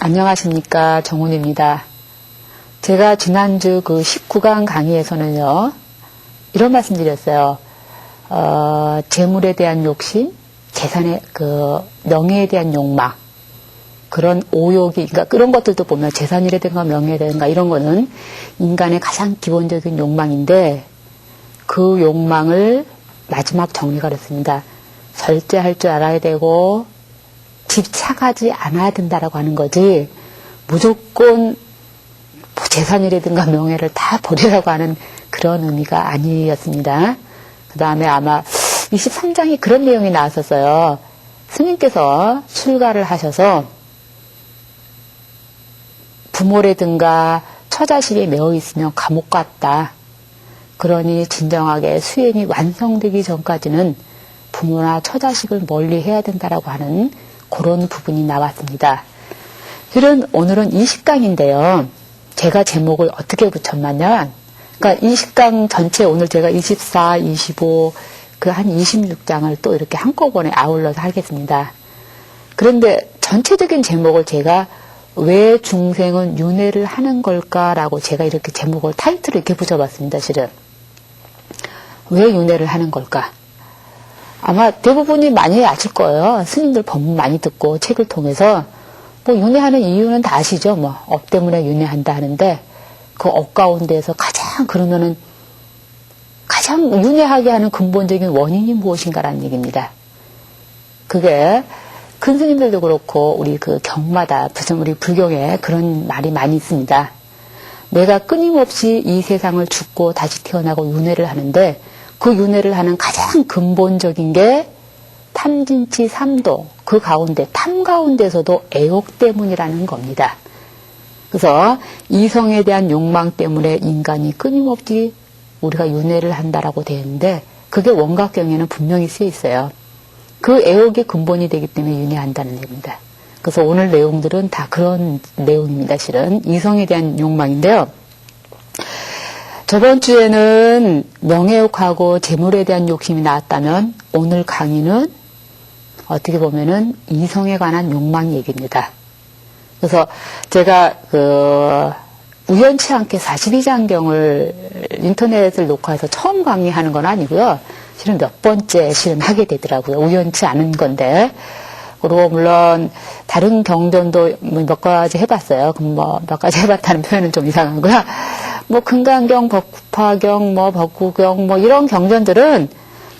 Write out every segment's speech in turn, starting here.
안녕하십니까, 정훈입니다. 제가 지난주 그 19강 강의에서는요, 이런 말씀 드렸어요. 재물에 대한 욕심, 재산의 명예에 대한 욕망, 그런 오욕이, 그러니까 그런 것들도 보면 재산이라든가 명예라든가 이런 거는 인간의 가장 기본적인 욕망인데, 그 욕망을 마지막 정리가 그렇습니다. 절제할 줄 알아야 되고, 집착하지 않아야 된다라고 하는 거지, 무조건 재산이라든가 명예를 다 버리라고 하는 그런 의미가 아니었습니다. 그 다음에 아마 23장이 그런 내용이 나왔었어요. 스님께서 출가를 하셔서 부모라든가 처자식에 매어 있으면 감옥 같다. 그러니 진정하게 수행이 완성되기 전까지는 부모나 처자식을 멀리 해야 된다라고 하는 그런 부분이 나왔습니다. 실은 오늘은 20강인데요. 제가 제목을 어떻게 붙였냐면, 그러니까 20강 전체 오늘 제가 24, 25, 그 한 26장을 또 이렇게 한꺼번에 아울러서 하겠습니다. 그런데 전체적인 제목을 제가 왜 중생은 윤회를 하는 걸까라고 제가 이렇게 제목을 타이틀을 이렇게 붙여봤습니다. 실은 왜 윤회를 하는 걸까? 아마 대부분이 많이 아실 거예요. 스님들 법문 많이 듣고 책을 통해서 뭐 윤회하는 이유는 다 아시죠? 뭐 업 때문에 윤회한다 하는데 그 업 가운데에서 그러면은 가장 윤회하게 하는 근본적인 원인이 무엇인가라는 얘기입니다. 그게 큰 스님들도 그렇고 우리 그 경마다 우리 불경에 그런 말이 많이 있습니다. 내가 끊임없이 이 세상을 죽고 다시 태어나고 윤회를 하는데 그 윤회를 하는 가장 근본적인 게 탐진치 삼도, 그 가운데 탐 가운데서도 애욕 때문이라는 겁니다. 그래서 이성에 대한 욕망 때문에 인간이 끊임없이 우리가 윤회를 한다라고 되어 있는데 그게 원각경에는 분명히 쓰여 있어요. 그 애욕이 근본이 되기 때문에 윤회한다는 얘기입니다. 그래서 오늘 내용들은 다 그런 내용입니다. 실은 이성에 대한 욕망인데요. 저번 주에는 명예욕하고 재물에 대한 욕심이 나왔다면 오늘 강의는 어떻게 보면은 이성에 관한 욕망 얘기입니다. 그래서 제가 우연치 않게 42장경을 인터넷을 녹화해서 처음 강의하는 건 아니고요. 실은 몇 번째 실은 하게 되더라고요. 우연치 않은 건데. 그리고 물론 다른 경전도 몇 가지 해봤어요. 그럼 몇 가지 해봤다는 표현은 좀 이상하고요. 금강경, 법화경, 법구경, 이런 경전들은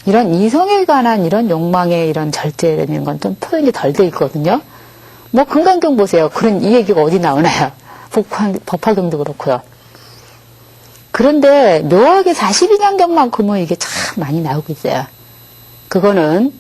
이런 이성에 관한 이런 욕망의 이런 절제라는 건 좀 표현이 덜 돼 있거든요. 금강경 보세요. 이 얘기가 어디 나오나요? 법화경도 그렇고요. 그런데 묘하게 42장경만큼은 이게 참 많이 나오고 있어요. 그거는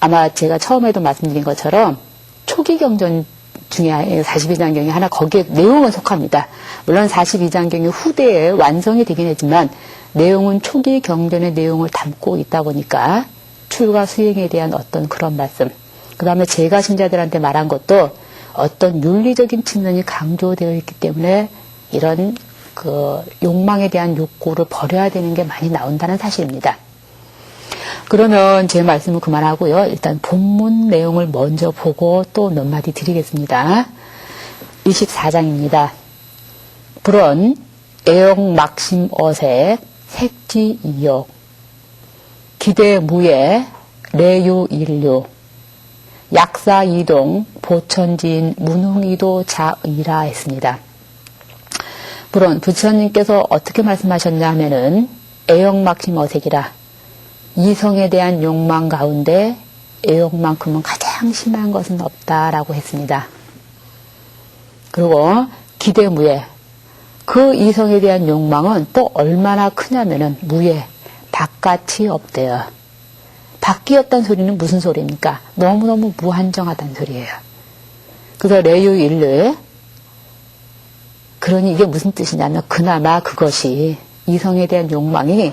아마 제가 처음에도 말씀드린 것처럼 초기 경전 중에 42장경이 하나 거기에 내용은 속합니다. 물론 42장경이 후대에 완성이 되긴 했지만 내용은 초기 경전의 내용을 담고 있다 보니까 출가 수행에 대한 어떤 그런 말씀, 그 다음에 제가 신자들한테 말한 것도 어떤 윤리적인 측면이 강조되어 있기 때문에 이런 욕망에 대한 욕구를 버려야 되는 게 많이 나온다는 사실입니다. 그러면 제 말씀은 그만하고요. 일단 본문 내용을 먼저 보고 또 몇 마디 드리겠습니다. 24장입니다. 불언 애욕 막심 어색 색지 이욕 기대 무예 레유 일류 약사 이동 보천지인 문흥이도 자의라 했습니다. 물론 부처님께서 어떻게 말씀하셨냐 하면은 애욕 막심 어색이라 이성에 대한 욕망 가운데 애욕만큼은 가장 심한 것은 없다라고 했습니다. 그리고 기대무예 그 이성에 대한 욕망은 또 얼마나 크냐면은 무예 바깥이 없대요. 밖이 없다는 소리는 무슨 소리입니까? 너무너무 무한정하다는 소리예요. 그래서 레유일르 그러니 이게 무슨 뜻이냐면 그나마 그것이 이성에 대한 욕망이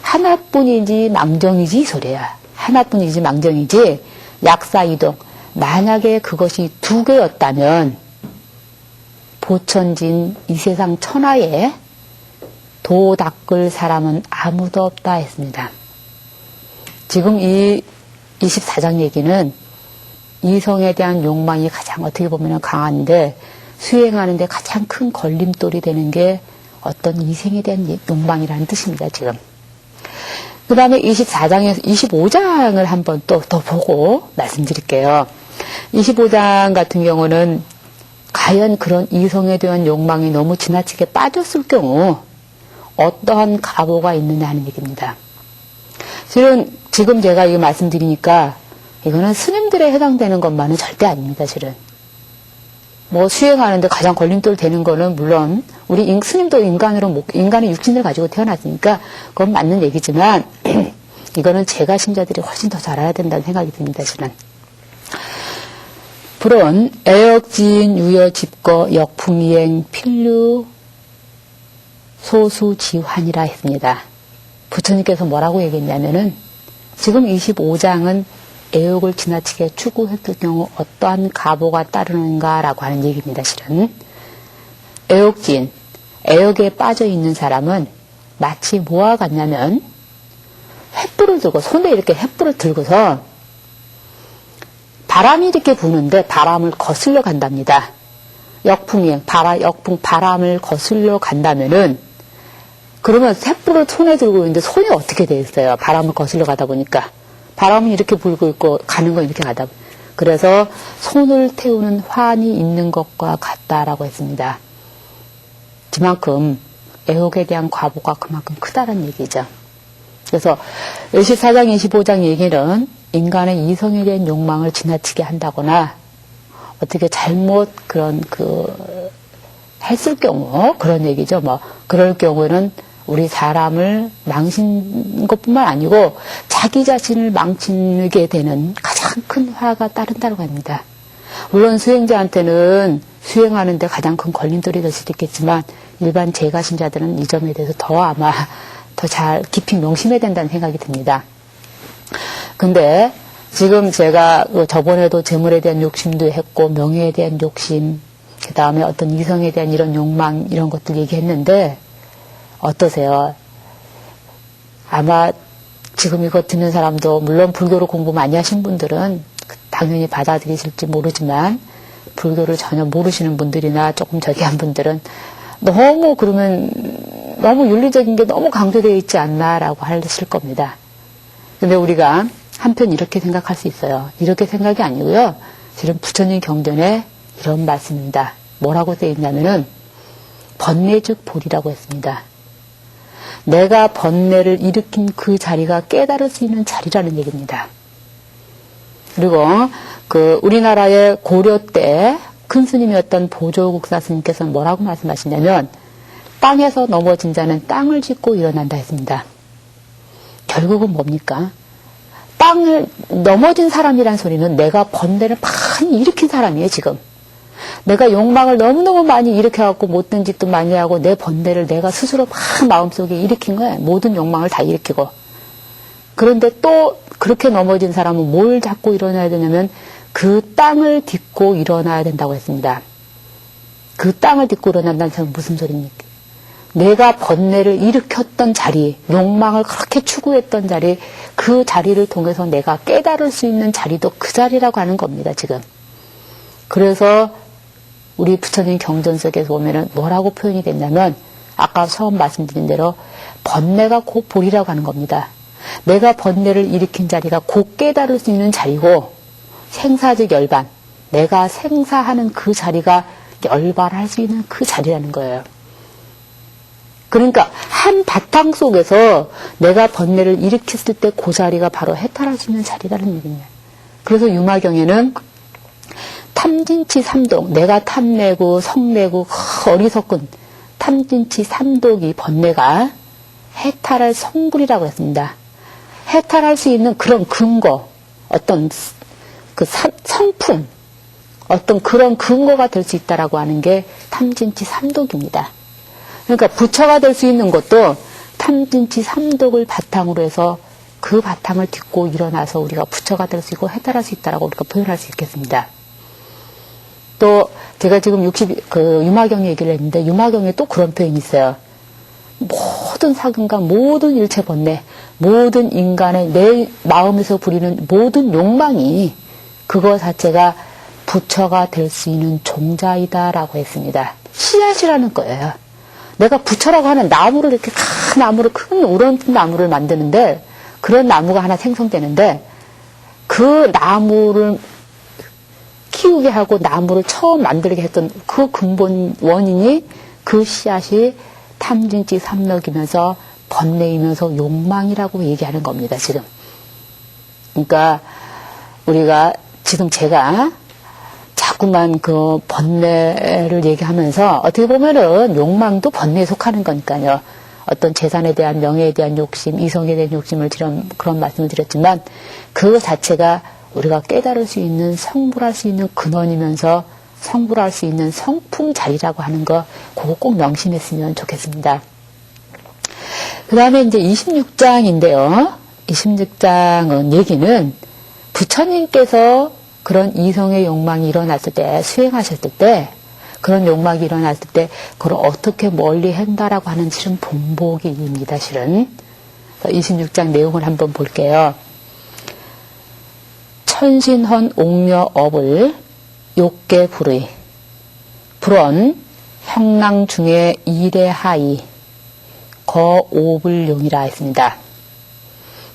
하나뿐이지 망정이지 이 소리야. 하나뿐이지 망정이지 약사이동 만약에 그것이 두 개였다면 보천진 이 세상 천하에 도 닦을 사람은 아무도 없다 했습니다. 지금 이 24장 얘기는 이성에 대한 욕망이 가장 어떻게 보면 강한데 수행하는데 가장 큰 걸림돌이 되는 게 어떤 이성에 대한 욕망이라는 뜻입니다, 지금. 그 다음에 24장에서 25장을 한번 또 더 보고 말씀드릴게요. 25장 같은 경우는 과연 그런 이성에 대한 욕망이 너무 지나치게 빠졌을 경우 어떠한 가보가 있느냐 하는 얘기입니다. 실은 지금 제가 이거 말씀드리니까 이거는 스님들에 해당되는 것만은 절대 아닙니다, 실은. 뭐 수행하는데 가장 걸림돌 되는 거는 물론 우리 스님도 인간의 육신을 가지고 태어났으니까 그건 맞는 얘기지만 이거는 제가 신자들이 훨씬 더 잘 알아야 된다는 생각이 듭니다, 실은. 불은 애역지인 유여집거 역풍이행 필류 소수지환이라 했습니다. 부처님께서 뭐라고 얘기했냐면은 지금 25장은 애욕을 지나치게 추구했을 경우 어떠한 가보가 따르는가라고 하는 얘기입니다. 실은 애욕진, 애욕에 빠져 있는 사람은 마치 뭐와 같냐면 횃불을 들고 손에 이렇게 횃불을 들고서 바람이 이렇게 부는데 바람을 거슬러 간답니다. 역풍이 역풍 바람을 거슬러 간다면은 그러면 횃불을 손에 들고 있는데 손이 어떻게 돼 있어요? 바람을 거슬러 가다 보니까 바람은 이렇게 불고 있고 가는 건 이렇게 가다. 그래서 손을 태우는 환이 있는 것과 같다라고 했습니다. 그만큼 애욕에 대한 과보가 그만큼 크다는 얘기죠. 그래서 24장, 25장 얘기는 인간의 이성에 대한 욕망을 지나치게 한다거나 어떻게 잘못 했을 경우 그런 얘기죠. 뭐 그럴 경우에는 우리 사람을 망친 것뿐만 아니고 자기 자신을 망치게 되는 가장 큰 화가 따른다고 합니다. 물론 수행자한테는 수행하는데 가장 큰 걸림돌이 될 수도 있겠지만 일반 재가신자들은 이 점에 대해서 더 아마 더 잘 깊이 명심해야 된다는 생각이 듭니다. 근데 지금 제가 저번에도 재물에 대한 욕심도 했고 명예에 대한 욕심, 그 다음에 어떤 이성에 대한 이런 욕망 이런 것들 얘기했는데 어떠세요? 아마 지금 이거 듣는 사람도 물론 불교를 공부 많이 하신 분들은 당연히 받아들이실지 모르지만 불교를 전혀 모르시는 분들이나 조금 저기한 분들은 너무 그러면 너무 윤리적인 게 너무 강조되어 있지 않나라고 하실 겁니다. 근데 우리가 한편 이렇게 생각할 수 있어요. 이렇게 생각이 아니고요. 실은 부처님 경전에 이런 말씀입니다. 뭐라고 되어 있냐면은 번뇌즉 볼이라고 했습니다. 내가 번뇌를 일으킨 그 자리가 깨달을 수 있는 자리라는 얘기입니다. 그리고 우리나라의 고려 때 큰 스님이었던 보조국사 스님께서는 뭐라고 말씀하시냐면 땅에서 넘어진 자는 땅을 짚고 일어난다 했습니다. 결국은 뭡니까? 땅을 넘어진 사람이란 소리는 내가 번뇌를 많이 일으킨 사람이에요, 지금. 내가 욕망을 너무너무 많이 일으켜갖고 못된 짓도 많이 하고 내 번뇌를 내가 스스로 막 마음속에 일으킨 거야. 모든 욕망을 다 일으키고. 그런데 또 그렇게 넘어진 사람은 뭘 잡고 일어나야 되냐면 그 땅을 딛고 일어나야 된다고 했습니다. 그 땅을 딛고 일어난다는 것은 무슨 소리입니까? 내가 번뇌를 일으켰던 자리, 욕망을 그렇게 추구했던 자리, 그 자리를 통해서 내가 깨달을 수 있는 자리도 그 자리라고 하는 겁니다, 지금. 그래서 우리 부처님 경전 속에서 보면은 뭐라고 표현이 됐냐면 아까 처음 말씀드린 대로 번뇌가 곧 볼이라고 하는 겁니다. 내가 번뇌를 일으킨 자리가 곧 깨달을 수 있는 자리고 생사즉 열반, 내가 생사하는 그 자리가 열반할 수 있는 그 자리라는 거예요. 그러니까 한 바탕 속에서 내가 번뇌를 일으켰을 때 그 자리가 바로 해탈할 수 있는 자리라는 얘기입니다. 그래서 유마경에는 탐진치 삼독, 내가 탐내고 성내고 어리석은 탐진치 삼독이 번뇌가 해탈할 성불이라고 했습니다. 해탈할 수 있는 그런 근거, 어떤 성품, 어떤 그런 근거가 될 수 있다라고 하는 게 탐진치 삼독입니다. 그러니까 부처가 될 수 있는 것도 탐진치 삼독을 바탕으로 해서 그 바탕을 딛고 일어나서 우리가 부처가 될 수 있고 해탈할 수 있다라고 우리가 표현할 수 있겠습니다. 또 제가 지금 유마경 얘기를 했는데 유마경에 또 그런 표현이 있어요. 모든 사근과 모든 일체 번뇌, 모든 인간의 내 마음에서 부리는 모든 욕망이 그거 자체가 부처가 될 수 있는 종자이다라고 했습니다. 씨앗이라는 거예요. 내가 부처라고 하는 나무를 이렇게 큰 나무를 큰 우런 나무를 만드는데 그런 나무가 하나 생성되는데 그 나무를 키우게 하고 나무를 처음 만들게 했던 그 근본 원인이 그 씨앗이 탐진치 삼럭이면서 번뇌이면서 욕망이라고 얘기하는 겁니다. 지금. 그러니까 우리가 지금 제가 자꾸만 그 번뇌를 얘기하면서 어떻게 보면은 욕망도 번뇌에 속하는 거니까요. 어떤 재산에 대한 명예에 대한 욕심, 이성에 대한 욕심을 그런 말씀을 드렸지만 그 자체가 우리가 깨달을 수 있는 성불할 수 있는 근원이면서 성불할 수 있는 성품 자리라고 하는 거 그거 꼭 명심했으면 좋겠습니다. 그 다음에 이제 26장인데요. 26장은 얘기는 부처님께서 그런 이성의 욕망이 일어났을 때, 수행하셨을 때, 그런 욕망이 일어났을 때, 그걸 어떻게 멀리 한다라고 하는 실은 본보기입니다, 실은. 26장 내용을 한번 볼게요. 천신헌 옥녀업을 욕계 불의, 불언 형랑 중에 이래하이, 거오불용이라 했습니다.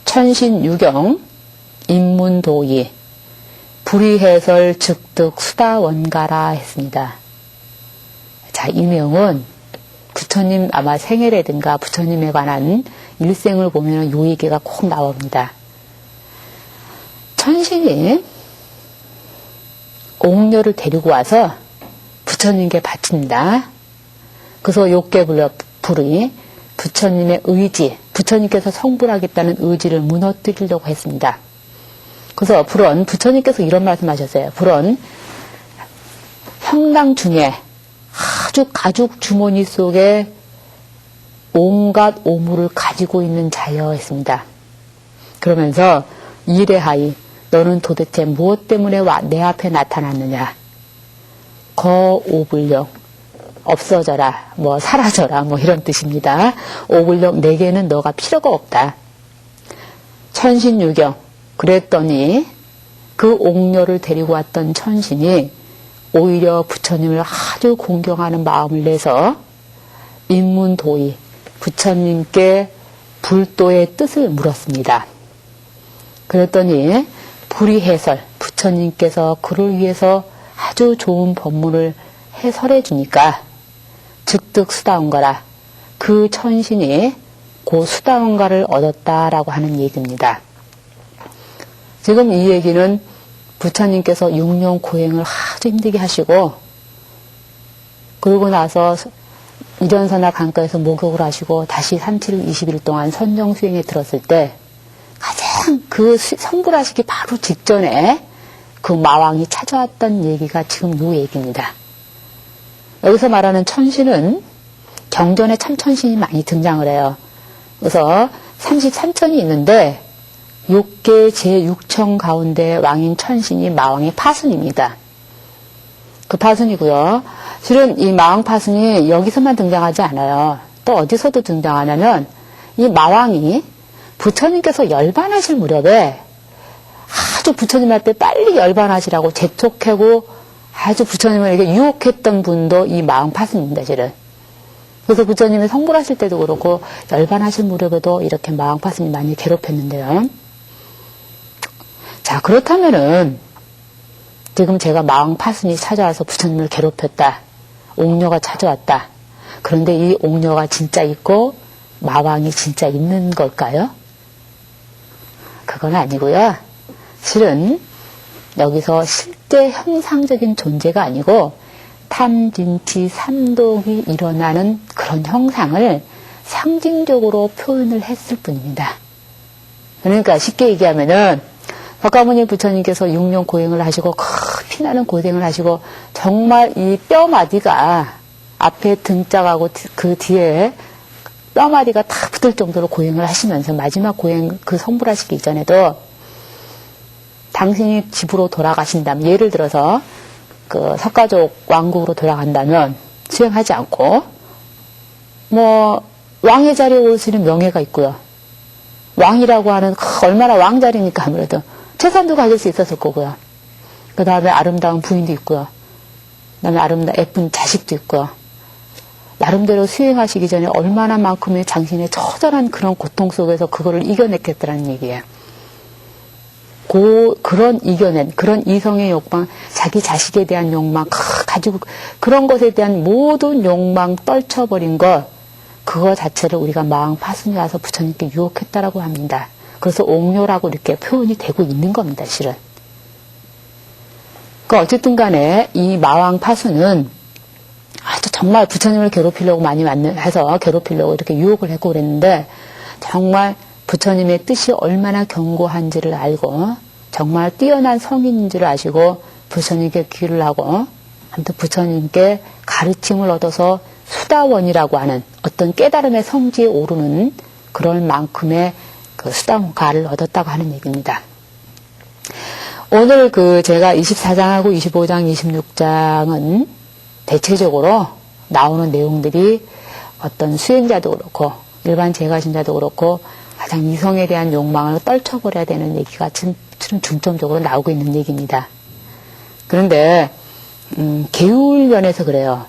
천신유경, 인문도의, 불의해설 즉득 수다원가라 했습니다. 자, 이 내용은 부처님 아마 생애라든가 부처님에 관한 일생을 보면 요 얘기가 꼭 나옵니다. 천신이 옥녀를 데리고 와서 부처님께 바칩니다. 그래서 욕계 불의, 부처님의 의지, 부처님께서 성불하겠다는 의지를 무너뜨리려고 했습니다. 그래서 불언, 부처님께서 이런 말씀하셨어요. 불언, 형랑 중에 아주 가죽 주머니 속에 온갖 오물을 가지고 있는 자여 했습니다. 그러면서 이래하이, 너는 도대체 무엇 때문에 내 앞에 나타났느냐. 거오불령, 없어져라, 사라져라, 이런 뜻입니다. 오불령, 내게는 너가 필요가 없다. 천신유경, 그랬더니 그 옥녀를 데리고 왔던 천신이 오히려 부처님을 아주 공경하는 마음을 내서 인문도의, 부처님께 불도의 뜻을 물었습니다. 그랬더니 불의해설, 부처님께서 그를 위해서 아주 좋은 법문을 해설해 주니까 즉득 수다원가라, 그 천신이 그 수다원가를 얻었다라고 하는 얘기입니다. 지금 이 얘기는 부처님께서 6년 고행을 아주 힘들게 하시고 그러고 나서 이련선화 강가에서 목욕을 하시고 다시 37일 20일 동안 선정 수행에 들었을 때 가장 그 성불하시기 바로 직전에 그 마왕이 찾아왔던 얘기가 지금 요 얘기입니다. 여기서 말하는 천신은 경전에 참 천신이 많이 등장을 해요. 그래서 33천이 있는데 6개 제6청 가운데 왕인 천신이 마왕의 파순입니다. 그 파순이고요. 실은 이 마왕 파순이 여기서만 등장하지 않아요. 또 어디서도 등장하냐면 이 마왕이 부처님께서 열반하실 무렵에 아주 부처님한테 빨리 열반하시라고 재촉하고 아주 부처님을 이렇게 유혹했던 분도 이 마왕 파순입니다, 실은. 그래서 부처님이 성불하실 때도 그렇고 열반하실 무렵에도 이렇게 마왕 파순이 많이 괴롭혔는데요. 자, 그렇다면은 지금 제가 마왕 파순이 찾아와서 부처님을 괴롭혔다. 옥녀가 찾아왔다. 그런데 이 옥녀가 진짜 있고 마왕이 진짜 있는 걸까요? 그건 아니고요. 실은 여기서 실제 형상적인 존재가 아니고 탐진치 삼독이 일어나는 그런 형상을 상징적으로 표현을 했을 뿐입니다. 그러니까 쉽게 얘기하면은 법가모니 부처님께서 6년 고행을 하시고 피나는 고생을 하시고 정말 이 뼈마디가 앞에 등짝하고 그 뒤에 뼈마디가 다 붙을 정도로 고행을 하시면서 마지막 고행 그 성불하시기 이전에도 당신이 집으로 돌아가신다면 예를 들어서 그 석가족 왕국으로 돌아간다면 수행하지 않고 왕의 자리에 올 수 있는 명예가 있고요. 왕이라고 하는 얼마나 왕자리니까 아무래도 재산도 가질 수 있었을 거고요. 그 다음에 아름다운 부인도 있고요. 그 다음에 아름다운 예쁜 자식도 있고요. 나름대로 수행하시기 전에 얼마나만큼의 당신의 처절한 그런 고통 속에서 그거를 이겨냈겠다라는 얘기예요. 그런 이겨낸, 그런 이성의 욕망, 자기 자식에 대한 욕망, 가지고, 그런 것에 대한 모든 욕망 떨쳐버린 것, 그거 자체를 우리가 마왕 파순이 와서 부처님께 유혹했다라고 합니다. 그래서 옥료라고 이렇게 표현이 되고 있는 겁니다, 실은. 어쨌든 간에 이 마왕 파수는 아주 정말 부처님을 괴롭히려고 많이 해서 괴롭히려고 이렇게 유혹을 했고 그랬는데 정말 부처님의 뜻이 얼마나 견고한지를 알고 정말 뛰어난 성인인 줄 아시고 부처님께 귀를 하고 아무튼 부처님께 가르침을 얻어서 수다원이라고 하는 어떤 깨달음의 성지에 오르는 그럴 만큼의 그 수다원가를 얻었다고 하는 얘기입니다. 오늘 제가 24장하고 25장, 26장은 대체적으로 나오는 내용들이 어떤 수행자도 그렇고 일반 재가신자도 그렇고 가장 이성에 대한 욕망을 떨쳐버려야 되는 얘기가 중점적으로 나오고 있는 얘기입니다. 그런데 계율면에서 그래요.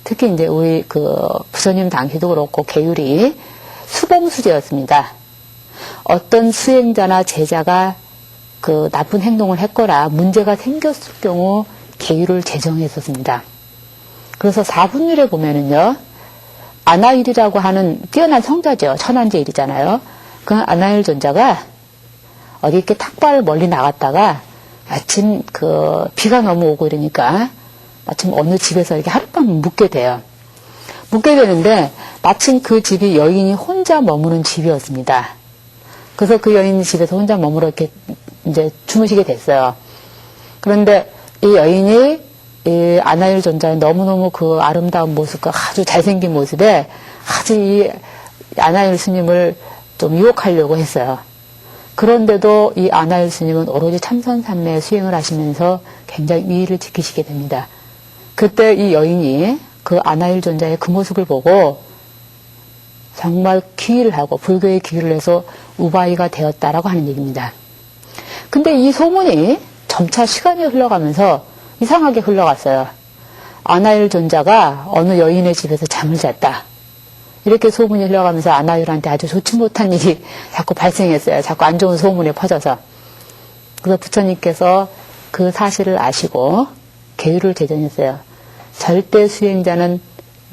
특히 이제 우리 부처님 당시도 그렇고 계율이 수범수제였습니다. 어떤 수행자나 제자가 나쁜 행동을 했거나 문제가 생겼을 경우 계율을 제정했었습니다. 그래서 사분율에 보면은요, 아나일이라고 하는 뛰어난 성자죠. 천한제일이잖아요. 그 아나일 존자가 어디 이렇게 탁발 멀리 나갔다가 마침 비가 너무 오고 이러니까 마침 어느 집에서 이렇게 하룻밤 묵게 돼요. 묵게 되는데 마침 그 집이 여인이 혼자 머무는 집이었습니다. 그래서 그 여인이 집에서 혼자 머물러 이렇게 이제 주무시게 됐어요. 그런데 이 여인이 이 아나일 존자의 너무너무 그 아름다운 모습과 아주 잘생긴 모습에 아주 이 아나일 스님을 좀 유혹하려고 했어요. 그런데도 이 아나일 스님은 오로지 참선삼매 수행을 하시면서 굉장히 위의를 지키시게 됩니다. 그때 이 여인이 그 아나일 존자의 그 모습을 보고 정말 귀의를 하고 불교에 귀의를 해서 우바이가 되었다라고 하는 얘기입니다. 근데 이 소문이 점차 시간이 흘러가면서 이상하게 흘러갔어요. 아나일 존자가 어느 여인의 집에서 잠을 잤다. 이렇게 소문이 흘러가면서 아나일한테 아주 좋지 못한 일이 자꾸 발생했어요. 자꾸 안 좋은 소문이 퍼져서. 그래서 부처님께서 그 사실을 아시고 계율을 제정했어요. 절대 수행자는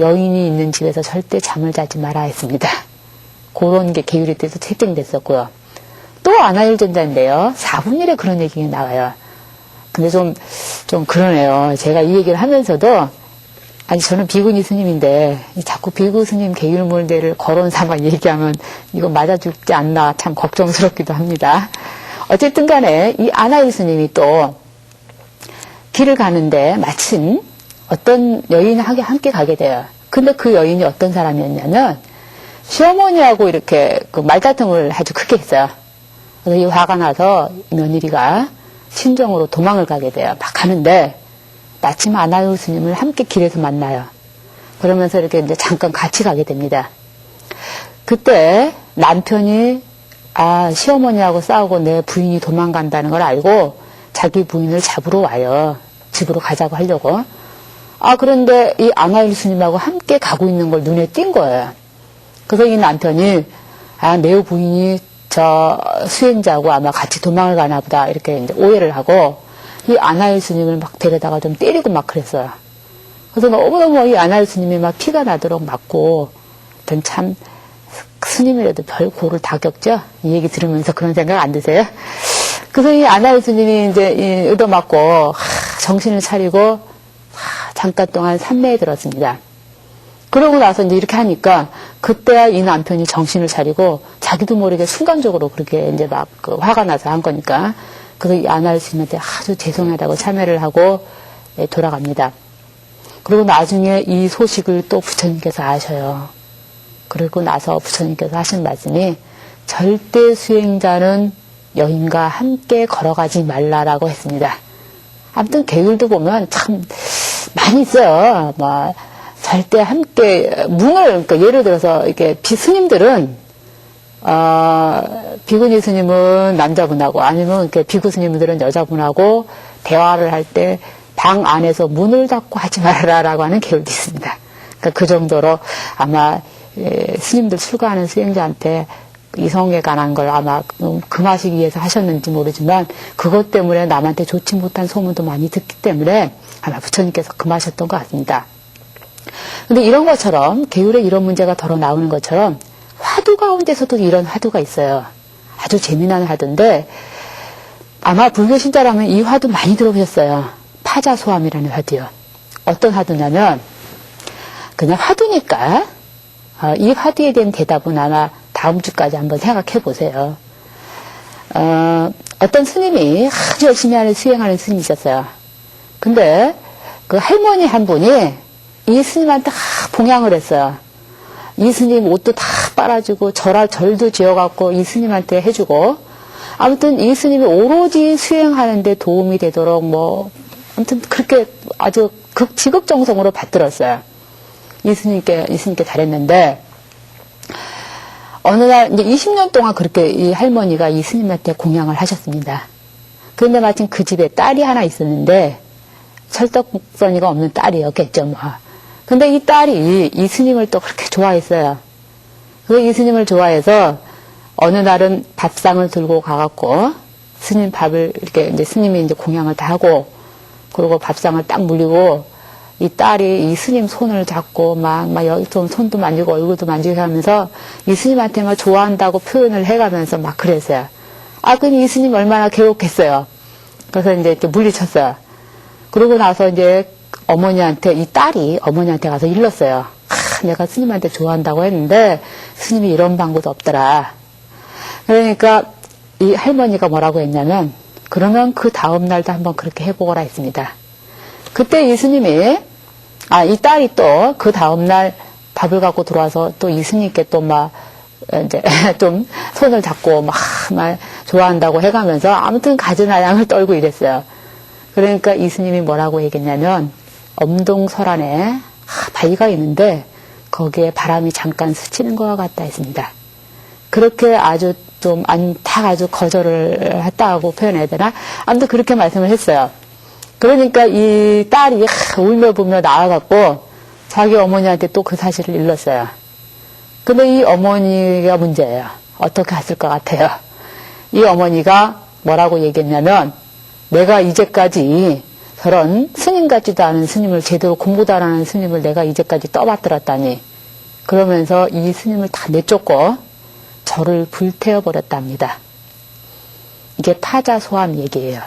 여인이 있는 집에서 절대 잠을 자지 마라 했습니다. 그런 게 계율이 돼서 책정됐었고요. 또 아나일 존자인데요. 4분일에 그런 얘기가 나와요. 근데 좀 그러네요. 제가 이 얘기를 하면서도, 아니, 저는 비구니 스님인데, 자꾸 비구 스님 계율물대를 거론 삼아 얘기하면 이거 맞아줄지 않나 참 걱정스럽기도 합니다. 어쨌든 간에 이 아나일 스님이 또 길을 가는데 마침 어떤 여인하고 함께 가게 돼요. 근데 그 여인이 어떤 사람이었냐면, 시어머니하고 이렇게 말다툼을 아주 크게 했어요. 그래서 이 화가 나서 며느리가 친정으로 도망을 가게 돼요. 막 가는데 마침 아나일 스님을 함께 길에서 만나요. 그러면서 이렇게 이제 잠깐 같이 가게 됩니다. 그때 남편이 시어머니하고 싸우고 내 부인이 도망간다는 걸 알고 자기 부인을 잡으러 와요. 집으로 가자고 하려고. 그런데 이 아나일 스님하고 함께 가고 있는 걸 눈에 띈 거예요. 그래서 이 남편이 내 부인이 저 수행자하고 아마 같이 도망을 가나 보다 이렇게 이제 오해를 하고 이 아나일 스님을 막 데려다가 좀 때리고 막 그랬어요. 그래서 너무너무 이 아나일 스님이 막 피가 나도록 맞고 참 스님이라도 별 고를 다 겪죠. 이 얘기 들으면서 그런 생각 안 드세요? 그래서 이 아나일 스님이 이제 얻어맞고 정신을 차리고 잠깐 동안 산매에 들었습니다. 그러고 나서 이제 이렇게 하니까 그때야 이 남편이 정신을 차리고 자기도 모르게 순간적으로 그렇게 이제 막 화가 나서 한 거니까 그래서 이 아나일 스님한테 아주 죄송하다고 참회를 하고 돌아갑니다. 그리고 나중에 이 소식을 또 부처님께서 아셔요. 그리고 나서 부처님께서 하신 말씀이 절대 수행자는 여인과 함께 걸어가지 말라라고 했습니다. 아무튼 계율도 보면 참 많이 있어요. 절대 함께, 그러니까 예를 들어서, 이렇게, 스님들은 비구니 스님은 남자분하고 아니면 이렇게 비구 스님들은 여자분하고 대화를 할 때 방 안에서 문을 닫고 하지 말아라라고 하는 계율도 있습니다. 그러니까 그 정도로 아마 스님들 출가하는 수행자한테 이성에 관한 걸 아마 금하시기 위해서 하셨는지 모르지만 그것 때문에 남한테 좋지 못한 소문도 많이 듣기 때문에 아마 부처님께서 금하셨던 것 같습니다. 근데 이런 것처럼 계율에 이런 문제가 덜어 나오는 것처럼 화두 가운데서도 이런 화두가 있어요. 아주 재미난 화두인데 아마 불교 신자라면 이 화두 많이 들어보셨어요. 파자소함이라는 화두요. 어떤 화두냐면 그냥 화두니까 이 화두에 대한 대답은 아마 다음 주까지 한번 생각해 보세요. 어떤 스님이 아주 열심히 수행하는 스님이 있었어요. 근데 그 할머니 한 분이 이 스님한테 봉양을 했어요. 이 스님 옷도 다 빨아주고 절도 지어갖고 이 스님한테 해주고 아무튼 이 스님이 오로지 수행하는 데 도움이 되도록 아무튼 그렇게 아주 극지극정성으로 받들었어요. 이 스님께 잘했는데 어느 날 이제 20년 동안 그렇게 이 할머니가 이 스님한테 공양을 하셨습니다. 그런데 마침 그 집에 딸이 하나 있었는데 철떡선이가 없는 딸이었겠죠 뭐. 근데 이 딸이 이 스님을 또 그렇게 좋아했어요. 그래서 이 스님을 좋아해서 어느 날은 밥상을 들고 가갖고 스님 밥을 이렇게 이제 스님이 이제 공양을 다 하고 그리고 밥상을 딱 물리고 이 딸이 이 스님 손을 잡고 좀 손도 만지고 얼굴도 만지고 하면서 이 스님한테 막 좋아한다고 표현을 해가면서 막 그랬어요. 그럼 이 스님 얼마나 괴롭겠어요. 그래서 이제 이렇게 물리쳤어요. 그러고 나서 이제 이 딸이 어머니한테 가서 일렀어요. 내가 스님한테 좋아한다고 했는데 스님이 이런 방법도 없더라. 그러니까 이 할머니가 뭐라고 했냐면 그러면 그 다음 날도 한번 그렇게 해보거라 했습니다. 그때 이 스님이 이 딸이 또 그 다음날 밥을 갖고 들어와서 또 이 스님께 또 이제 좀 손을 잡고 막 좋아한다고 해가면서 아무튼 가지나양을 떨고 이랬어요. 그러니까 이 스님이 뭐라고 얘기했냐면 엄동설안에 바위가 있는데 거기에 바람이 잠깐 스치는 것과 같다 했습니다. 그렇게 아주 좀 아주 거절을 했다고 표현해야 되나? 아무튼 그렇게 말씀을 했어요. 그러니까 이 딸이 울며 불며 나와갖고 자기 어머니한테 또 그 사실을 일렀어요. 근데 이 어머니가 문제예요. 어떻게 했을 것 같아요? 이 어머니가 뭐라고 얘기했냐면 내가 이제까지 저런 스님 같지도 않은 스님을 제대로 공부도 안 하는 스님을 내가 이제까지 떠받들었다니 그러면서 이 스님을 다 내쫓고 저를 불태워버렸답니다. 이게 파자소함 얘기예요.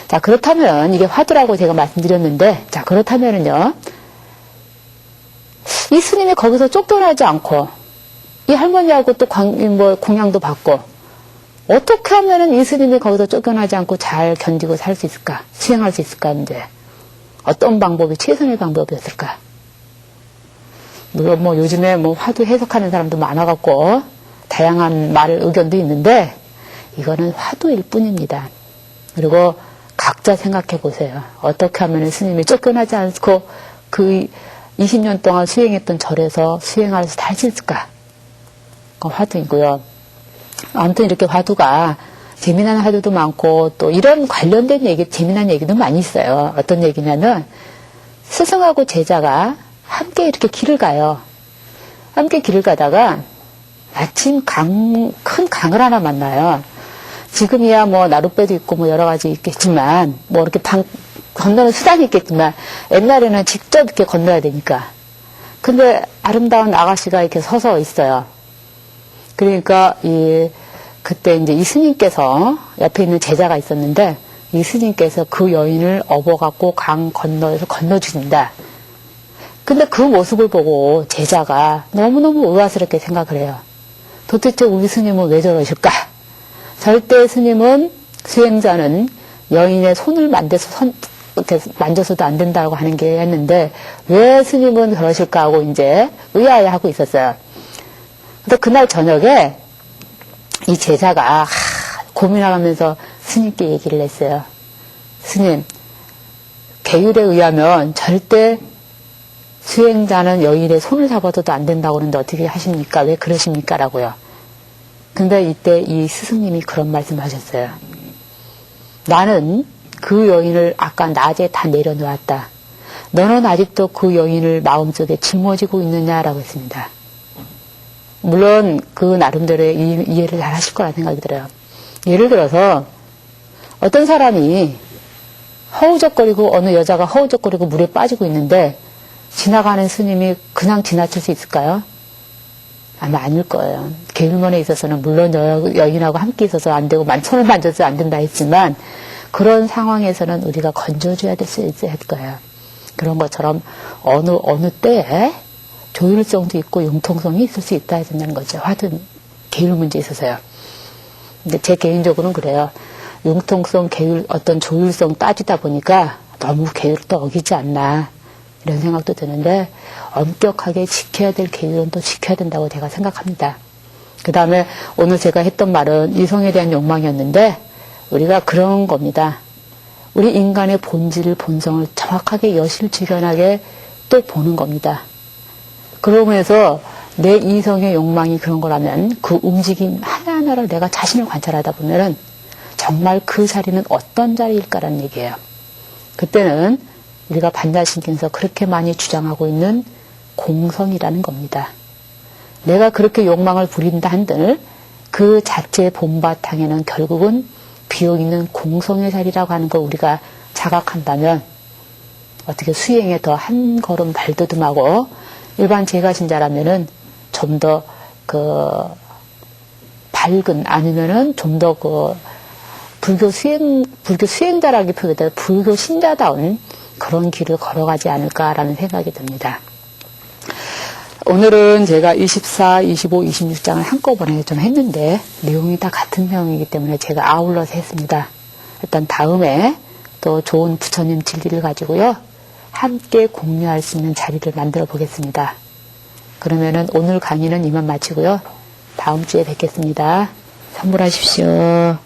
자, 그렇다면 이게 화두라고 제가 말씀드렸는데 자, 그렇다면은요. 이 스님이 거기서 쫓겨나지 않고 이 할머니하고 또 공양도 받고 어떻게 하면은 이 스님이 거기서 쫓겨나지 않고 잘 견디고 살 수 있을까? 수행할 수 있을까? 이제 어떤 방법이 최선의 방법이었을까? 물론 요즘에 화두 해석하는 사람도 많아갖고 다양한 의견도 있는데 이거는 화두일 뿐입니다. 그리고 각자 생각해 보세요. 어떻게 하면 스님이 쫓겨나지 않고 그 20년 동안 수행했던 절에서 수행할 수 할 수 있을까? 그건 화두이고요. 아무튼 이렇게 화두가 재미난 화두도 많고 또 이런 관련된 재미난 얘기도 많이 있어요. 어떤 얘기냐면 스승하고 제자가 함께 이렇게 길을 가요. 함께 길을 가다가 마침 큰 강을 하나 만나요. 지금이야 나룻배도 있고 여러 가지 있겠지만 이렇게 건너는 수단이 있겠지만 옛날에는 직접 이렇게 건너야 되니까. 근데 아름다운 아가씨가 이렇게 서서 있어요. 그러니까 그때 이제 이 스님께서 옆에 있는 제자가 있었는데 이 스님께서 그 여인을 업어갖고 강 건너에서 건너주신다. 근데 그 모습을 보고 제자가 너무너무 의아스럽게 생각을 해요. 도대체 우리 스님은 왜 저러실까? 절대 스님은 수행자는 여인의 손을 이렇게 만져서도 안 된다고 하는 게 했는데 왜 스님은 그러실까 하고 이제 의아해하고 있었어요. 근데 그날 저녁에 이 제자가 고민하면서 스님께 얘기를 했어요. 스님, 계율에 의하면 절대 수행자는 여인의 손을 잡아줘도 안 된다고 그러는데 어떻게 하십니까? 왜 그러십니까? 라고요. 근데 이때 이 스승님이 그런 말씀을 하셨어요. 나는 그 여인을 아까 낮에 다 내려놓았다. 너는 아직도 그 여인을 마음속에 짊어지고 있느냐라고 했습니다. 물론 그 나름대로의 이해를 잘 하실 거라 생각이 들어요. 예를 들어서 어떤 사람이 허우적거리고 어느 여자가 허우적거리고 물에 빠지고 있는데 지나가는 스님이 그냥 지나칠 수 있을까요? 아마 아닐 거예요. 계율문에 있어서는 물론 여인하고 함께 있어서 안 되고 손을 만져서 안 된다 했지만 그런 상황에서는 우리가 건져줘야 될 수 있을 거예요. 그런 것처럼 어느 때에 조율성도 있고 융통성이 있을 수 있다 해준다는 거죠. 하여튼 계율 문제에 있어서요. 근데 제 개인적으로는 그래요. 융통성, 계율, 어떤 조율성 따지다 보니까 너무 계율을 또 어기지 않나 이런 생각도 드는데 엄격하게 지켜야 될 계율은 또 지켜야 된다고 제가 생각합니다. 그 다음에 오늘 제가 했던 말은 이성에 대한 욕망이었는데 우리가 그런 겁니다. 우리 인간의 본질을, 본성을 정확하게 여실주변하게 또 보는 겁니다. 그러면서 내 이성의 욕망이 그런 거라면 그 움직임 하나하나를 내가 자신을 관찰하다 보면은 정말 그 자리는 어떤 자리일까라는 얘기예요. 그때는 우리가 반야신경에서 그렇게 많이 주장하고 있는 공성이라는 겁니다. 내가 그렇게 욕망을 부린다 한들 그 자체의 본바탕에는 결국은 비옥 있는 공성의 자리라고 하는 걸 우리가 자각한다면 어떻게 수행에 더 한 걸음 발돋움하고 일반 제가신자라면은 좀 더 밝은 아니면은 좀 더 불교 수행자라기 보다 불교 신자다운 그런 길을 걸어가지 않을까라는 생각이 듭니다. 오늘은 제가 24, 25, 26장을 한꺼번에 좀 했는데 내용이 다 같은 내용이기 때문에 제가 아울러서 했습니다. 일단 다음에 또 좋은 부처님 진리를 가지고요. 함께 공유할 수 있는 자리를 만들어 보겠습니다. 그러면은 오늘 강의는 이만 마치고요. 다음 주에 뵙겠습니다. 선물하십시오.